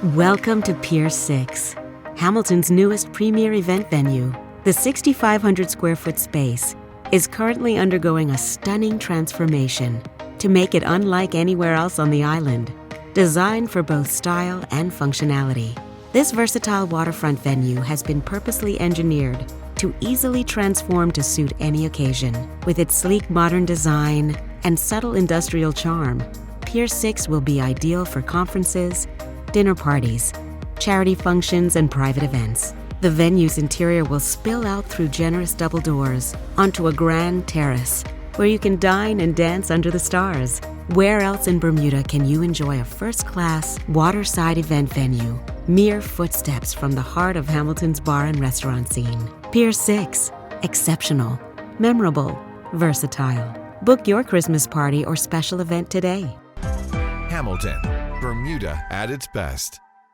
Welcome to Pier 6, Hamilton's newest premier event venue. The 6,500 square foot space is currently undergoing a stunning transformation to make it unlike anywhere else on the island, designed for both style and functionality. This versatile waterfront venue has been purposely engineered to easily transform to suit any occasion. With its sleek modern design and subtle industrial charm, Pier 6 will be ideal for conferences, dinner parties, charity functions, and private events. The venue's interior will spill out through generous double doors onto a grand terrace where you can dine and dance under the stars. Where else in Bermuda can you enjoy a first-class, waterside event venue, mere footsteps from the heart of Hamilton's bar and restaurant scene? Pier 6, exceptional, memorable, versatile. Book your Christmas party or special event today. Hamilton, Bermuda at its best.